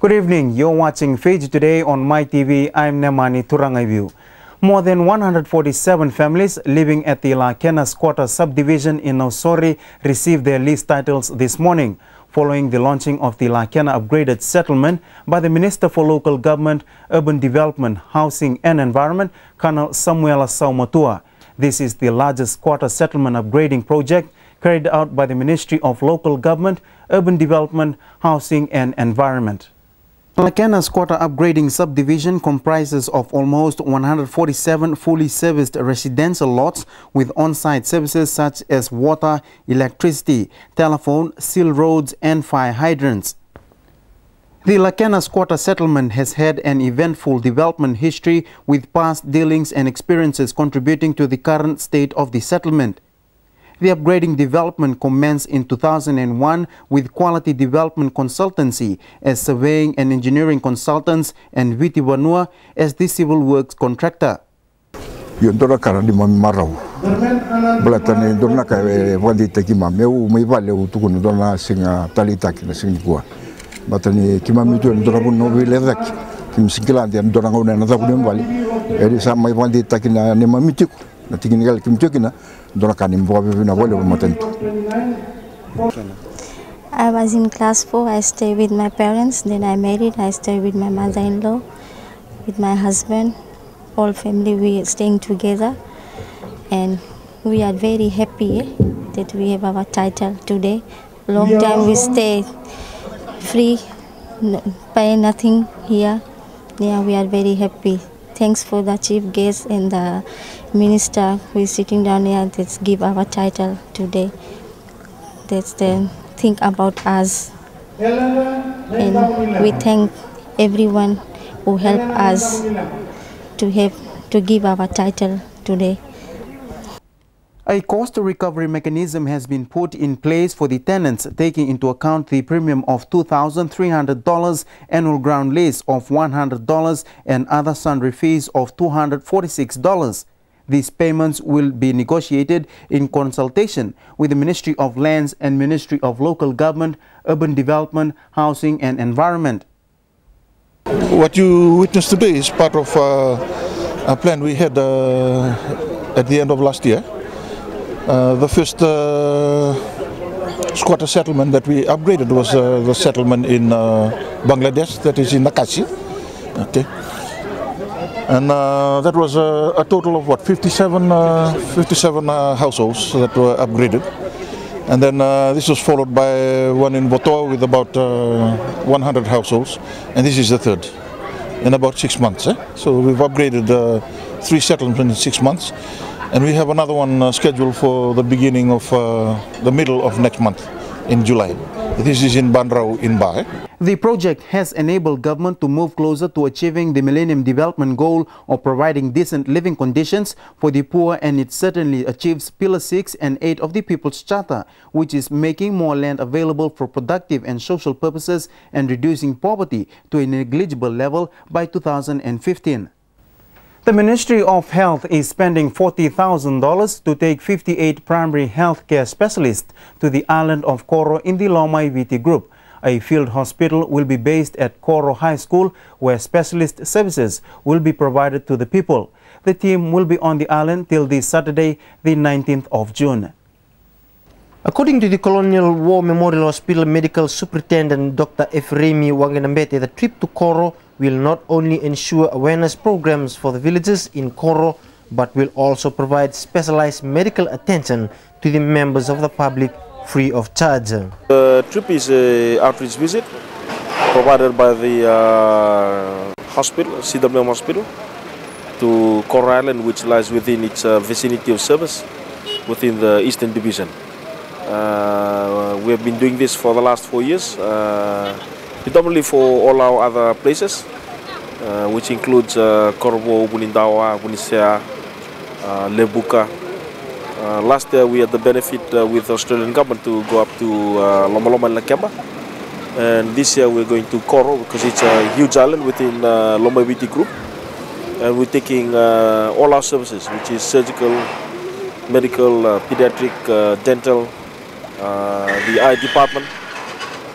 Good evening. You're watching Fiji Today on MyTV. I'm Nemani Turangaivu. More than 147 families living at the Lakena Squatter subdivision in Nausori received their lease titles this morning, following the launching of the Lakena upgraded settlement by the Minister for Local Government, Urban Development, Housing and Environment, Colonel Samuela Saumatua. This is the largest squatter settlement upgrading project carried out by the Ministry of Local Government, Urban Development, Housing and Environment. Lakena Squatter Upgrading Subdivision comprises of almost 147 fully serviced residential lots with on-site services such as water, electricity, telephone, seal roads and fire hydrants. The Lakena Squatter settlement has had an eventful development history with past dealings and experiences contributing to the current state of the settlement. The upgrading development commenced in 2001 with Quality Development Consultancy as surveying and engineering consultants and Viti Vanua as the civil works contractor. Yondora karani marau. Belatane dona kaya wadi taki mameu mevale utukun dona singa talitaki na singua. Batani kimamitu dona kuno viledak kim singilandi dona ngona na takunem vali. Eri sama wadi taki na nemamitiku na tinginigal kim chokina. I was in class 4, I stayed with my parents, then I married, I stayed with my mother-in-law, with my husband, all family, we are staying together and we are very happy that we have our title today. Long time we stay free, pay nothing here, yeah, we are very happy. Thanks for the chief guest and the minister who is sitting down here that give our title today. That's the think about us. And we thank everyone who helped us to give our title today. A cost recovery mechanism has been put in place for the tenants, taking into account the premium of $2,300, annual ground lease of $100 and other sundry fees of $246. These payments will be negotiated in consultation with the Ministry of Lands and Ministry of Local Government, Urban Development, Housing and Environment. What you witnessed today is part of a plan we had at the end of last year. The first squatter settlement that we upgraded was the settlement in Bangladesh, that is in Nakasi. Okay. And that was a total of what, 57 households that were upgraded. And then this was followed by one in Botoa with about 100 households. And this is the third in about 6 months. So we've upgraded 3 settlements in 6 months. And we have another one scheduled for the beginning of the middle of next month in July. This is in Bandrau in Bah. The project has enabled government to move closer to achieving the Millennium Development Goal of providing decent living conditions for the poor, and it certainly achieves Pillar 6 and 8 of the People's Charter, which is making more land available for productive and social purposes and reducing poverty to a negligible level by 2015. The Ministry of Health is spending $40,000 to take 58 primary health care specialists to the island of Koro in the Lomai Viti Group. A field hospital will be based at Koro High School, where specialist services will be provided to the people. The team will be on the island till this Saturday, the 19th of June. According to the Colonial War Memorial Hospital Medical Superintendent Dr. Efremi Wanganambete, the trip to Koro will not only ensure awareness programs for the villagers in Koro, but will also provide specialized medical attention to the members of the public free of charge. The trip is an outreach visit provided by the hospital, CWM Hospital, to Koro Island, which lies within its vicinity of service within the Eastern Division. We have been doing this for the last 4 years, predominantly for all our other places, which includes Korbo, Bunindawa, Bunisea, Lebuka. Last year we had the benefit with the Australian government to go up to Loma Loma and Lakemba. And this year we're going to Koro because it's a huge island within Lomai Viti Group. And we're taking all our services, which is surgical, medical, pediatric, dental, the eye department,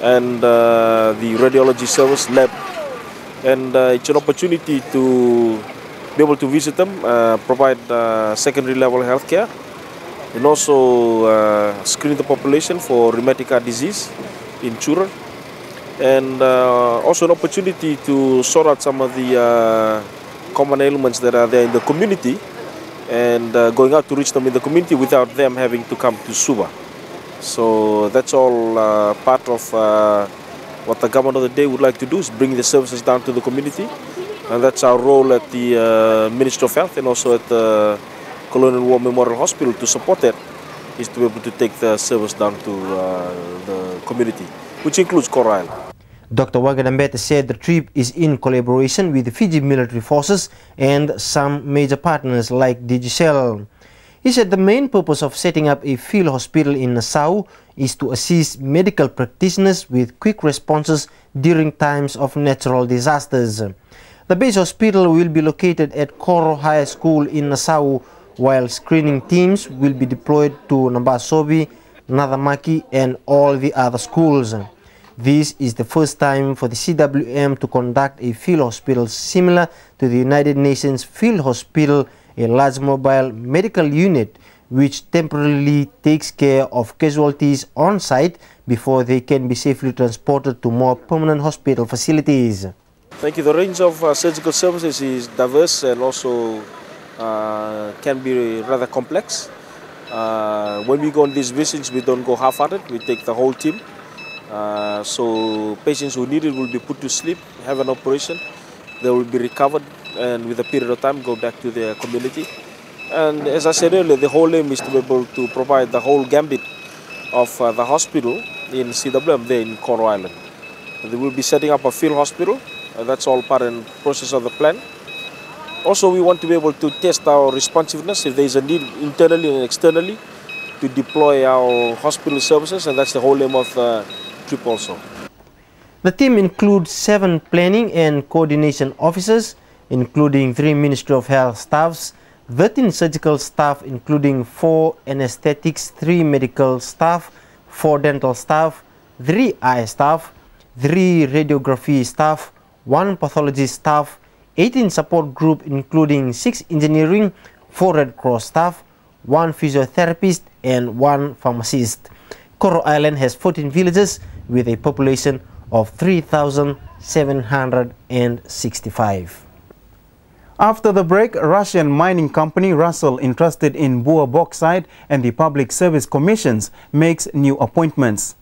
and the radiology service lab. And it's an opportunity to be able to visit them, provide secondary level healthcare, and also screen the population for rheumatic heart disease in children. And also an opportunity to sort out some of the common ailments that are there in the community, and going out to reach them in the community without them having to come to Suva. So that's all part of what the government of the day would like to do, is bring the services down to the community. And that's our role at the Ministry of Health and also at the Colonial War Memorial Hospital to support that, is to be able to take the service down to the community, which includes Coral Island. Dr. Wangena Mbete said the trip is in collaboration with the Fiji military forces and some major partners like Digicel. He said the main purpose of setting up a field hospital in Nassau is to assist medical practitioners with quick responses during times of natural disasters. The base hospital will be located at Koro High School in Nassau, while screening teams will be deployed to Nabasobi, Nadamaki and all the other schools. This is the first time for the CWM to conduct a field hospital similar to the United Nations Field Hospital, a large mobile medical unit which temporarily takes care of casualties on site before they can be safely transported to more permanent hospital facilities. Thank you. The range of surgical services is diverse and also can be rather complex. When we go on these visits, we don't go half-hearted, we take the whole team. So patients who need it will be put to sleep, have an operation, they will be recovered, and with a period of time go back to their community. And as I said earlier, the whole aim is to be able to provide the whole gambit of the hospital in CWM there in Coral Island. They will be setting up a field hospital, that's all part and process of the plan. Also, we want to be able to test our responsiveness if there is a need internally and externally to deploy our hospital services, and that's the whole aim of the trip also. The team includes 7 planning and coordination officers, including 3 Ministry of Health staffs, 13 surgical staff, including 4 anesthetics, 3 medical staff, 4 dental staff, 3 eye staff, 3 radiography staff, 1 pathology staff, 18 support group, including 6 engineering, 4 Red Cross staff, 1 physiotherapist, and 1 pharmacist. Coral Island has 14 villages with a population of 3,765. After the break, Russian mining company Rusal, interested in Boer bauxite and the Public Service Commissions, makes new appointments.